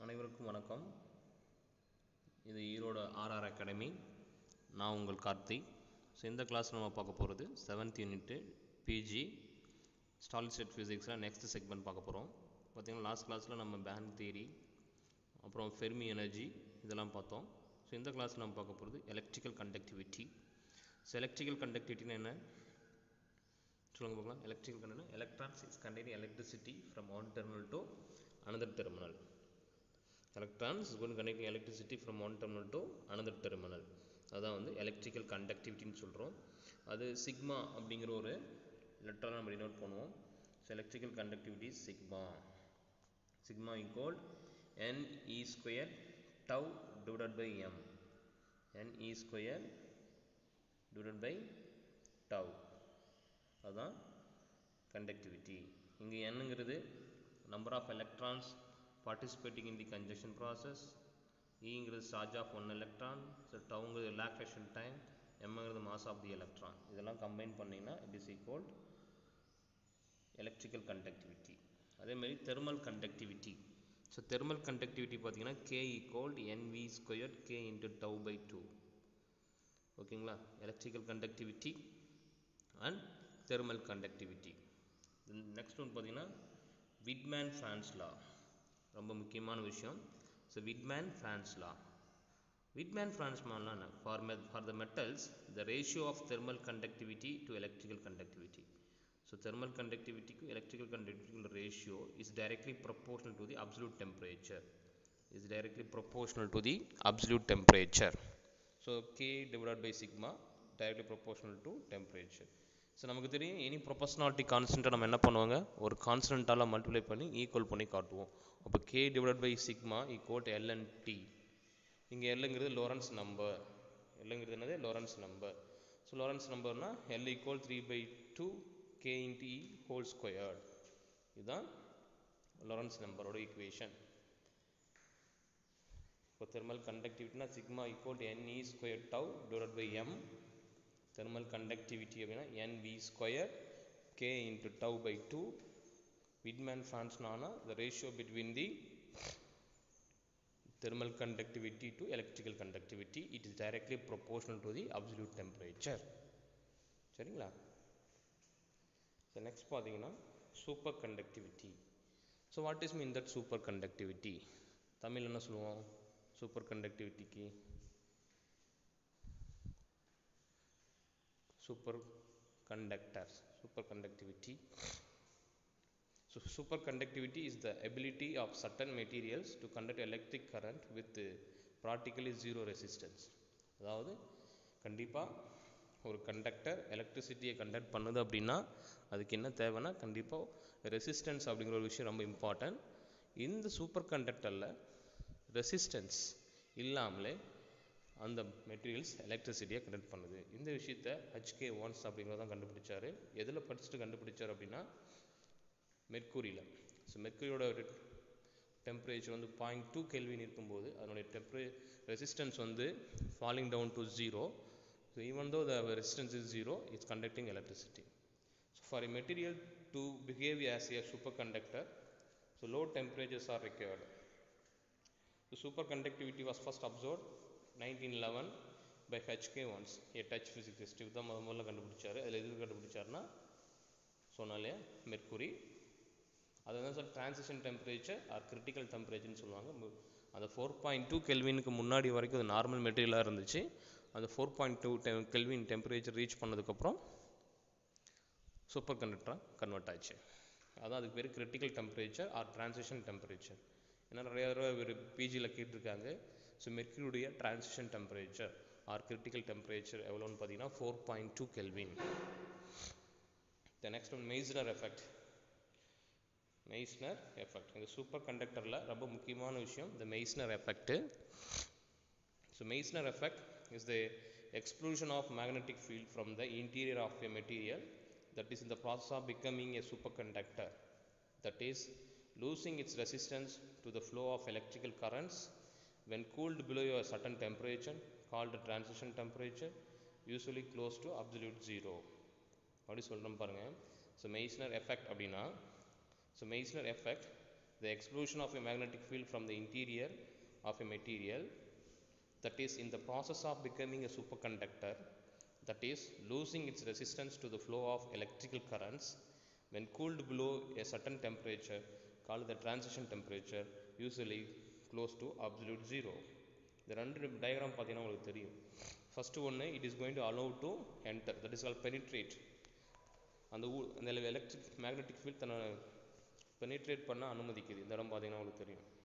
அனைவருக்கும் வணக்கம். இது ஈரோடு ஆர்ஆர் அகாடமி. நான் உங்கள் கார்த்தி. ஸோ இந்த கிளாஸ் நம்ம பார்க்க போகிறது 7th unit PG solid state ஃபிசிக்ஸில் நெக்ஸ்ட் செக்மெண்ட் பார்க்க போகிறோம். பார்த்திங்கன்னா லாஸ்ட் கிளாஸில் நம்ம பேண்ட் தியரி, அப்புறம் ஃபெர்மி எனர்ஜி இதெல்லாம் பார்த்தோம். ஸோ இந்த கிளாஸில் நம்ம பார்க்க போகிறது எலக்ட்ரிக்கல் கண்டக்டிவிட்டி. ஸோ எலக்ட்ரிக்கல் கண்டக்டிவிட்டினா என்ன சொல்லுங்க பார்க்கலாம். Electrical conductivity, electrons is conducting electricity from one terminal to another terminal. Electrons is going to connect electricity from one terminal to another terminal. அதான் வந்து எலக்ட்ரிக்கல் கண்டக்டிவிட்டின்னு சொல்கிறோம். அது சிக்மா அப்படிங்கிற ஒரு லெட்டரை நம்ம டினோட் பண்ணுவோம். So electrical conductivity sigma. Sigma equal NE square tau divided by M. NE square divided by tau. அதுதான் கண்டக்டிவிட்டி. இங்கே என்னங்கிறது number of electrons participating in the conjunction process. E is charge of one electron. So tau is relaxation time. M is the mass of the electron. இதெல்லாம் combine பண்ணினா it is equal electrical conductivity. அதே மாதிரி thermal conductivity. So thermal conductivity பார்த்தீங்கன்னா K equal NV squared K into tau by 2. ஓகேங்களா? electrical conductivity and thermal conductivity. Then next one பார்த்தீங்கன்னா Widman-Franz law. ரொம்ப முக்கியமான விஷயம். So Widman-Franz law. Widman-Franz law for the metals, the ratio of thermal conductivity to electrical conductivity. So thermal conductivity to electrical conductivity ratio is directly proportional to the absolute temperature. Is directly proportional to the absolute temperature. So K divided by sigma directly proportional to temperature. So நமக்கு தெரியும் any proportionality கான்ஸ்டண்ட்டை நம்ம என்ன பண்ணுவாங்க, ஒரு கான்ஸ்டண்ட்டால் multiply பண்ணி equal பண்ணி காட்டுவோம். அப்போ K divide by sigma equal LNT. இங்கே Lங்கிறது லோரன்ஸ் நம்பர். Lங்கிறது என்னது லோரன்ஸ் நம்பர். ஸோ லோரன்ஸ் நம்பர்னா L equal 3/2 K into E whole squared. இதுதான் லோரன்ஸ் நம்பரோட ஈக்குவேஷன். இப்போ தெர்மல் கண்டக்டிவிட்டினா sigma equal NE square tau divide by M. thermal conductivity அப்படின்னா NV square K into tau by 2. Widman-Franz law the ratio between the thermal conductivity to electrical conductivity, it is directly proportional to the absolute temperature. சரிங்களா? so next பார்த்தீங்கன்னா super conductivity. so what is mean that super conductivity? Tamil என்ன சொல்லுவோம் super conductivityக்கு? Superconductors. Superconductivity. So superconductivity is the ability of certain materials to conduct electric current with practically zero resistance. அதாவது கண்டிப்பாக ஒரு conductor எலக்ட்ரிசிட்டியை conduct பண்ணுது அப்படின்னா அதுக்கு என்ன தேவைன்னா கண்டிப்பாக ரெசிஸ்டன்ஸ் அப்படிங்கிற ஒரு விஷயம் ரொம்ப இம்பார்ட்டன்ட். இந்த சூப்பர் கண்டக்டரில் ரெசிஸ்டன்ஸ் இல்லாமலே அந்த மெட்டீரியல்ஸ் எலக்ட்ரிசிட்டியை கண்டக்ட் பண்ணுது. இந்த விஷயத்தை HK Once அப்படிங்கிறதான் கண்டுபிடிச்சார். எதில் படிச்சுட்டு கண்டுபிடிச்சார் அப்படின்னா மெர்க்குரியில். ஸோ மெர்க்குரியோட டெம்பரேச்சர் வந்து 0.2 கெல்வின் இருக்கும்போது அதனுடைய ரெசிஸ்டன்ஸ் வந்து falling down to 0. So even though the resistance is 0, it's conducting electricity. So for a material to behave as a superconductor, so low temperatures are required. The superconductivity was first observed 1911 by HK Once, a touch physicist. இதுதான் முதல்ல கண்டுபிடிச்சாரு. அதில் எது கண்டுபிடிச்சாருன்னா சொன்னாலே mercury. அது தான் sir transition temperature or critical டெம்பரேச்சர்னு சொல்லுவாங்க. அந்த 4.2 கெல்வினுக்கு முன்னாடி வரைக்கும் அது நார்மல் மெட்டீரியலாக இருந்துச்சு. அந்த 4.2 கெல்வின் டெம்பரேச்சர் ரீச் பண்ணதுக்கப்புறம் சூப்பர் கண்டக்டராக கன்வெர்ட் ஆச்சு. அதான் அதுக்கு பேர் critical temperature or transition temperature. ஏன்னா நிறைய தடவை பிஜியில் கேட்டிருக்காங்க. ஸோ மெர்க்குரியுடைய transition temperature or critical temperature எவ்வளோன்னு பார்த்தீங்கன்னா 4.2 Kelvin. The next one Meissner effect. Meissner effect இந்த சூப்பர் கண்டக்டரில் ரொம்ப முக்கியமான விஷயம் இந்த Meissner effect. So Meissner effect is the exclusion of magnetic field from the interior of a material that is in the process of becoming a superconductor, that is losing its resistance to the flow of electrical currents when cooled below a certain temperature called transition temperature, usually close to absolute zero. அப்படி சொல்கிறோம் பாருங்கள். So Meissner effect அப்படின்னா so Meissner effect the explosion of a magnetic field from the interior of a material that is in the process of becoming a superconductor, that is losing its resistance to the flow of electrical currents when cooled below a certain temperature called the transition temperature, usually close to absolute zero. இந்த ரெண்டு diagram பார்த்தீங்கன்னா உங்களுக்கு தெரியும். First ஒன்று, it is going to allow to enter, that is call penetrate. அந்த electric magnetic field தன்னை penetrate பண்ண அனுமதிக்குது. இந்த இடம் பார்த்தீங்கன்னா உங்களுக்கு தெரியும்.